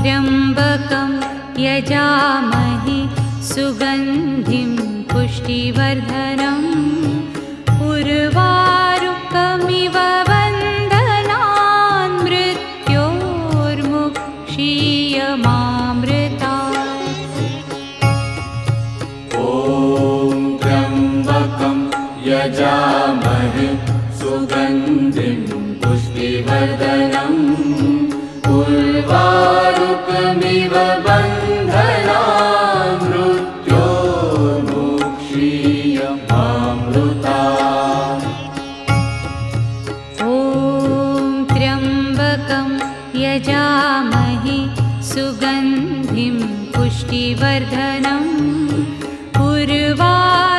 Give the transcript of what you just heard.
त्र्यम्बकं यजामहे सुगन्धिं पुष्टिवर्धनम् उर्वारुकमिव बन्धनान् मृत्योर्मुक्षीयमामृतात्। ॐ त्र्यम्बकं यजामहे सुगन्धिं पुष्टिवर्धनम् उर्वारुकमिव बन्धनान् मृत्योर्मुक्षीयमामृतात्। ॐ त्र्यम्बकं यजामहे सुगन्धिं पुष्टिवर्धनम् उर्वारुकमिव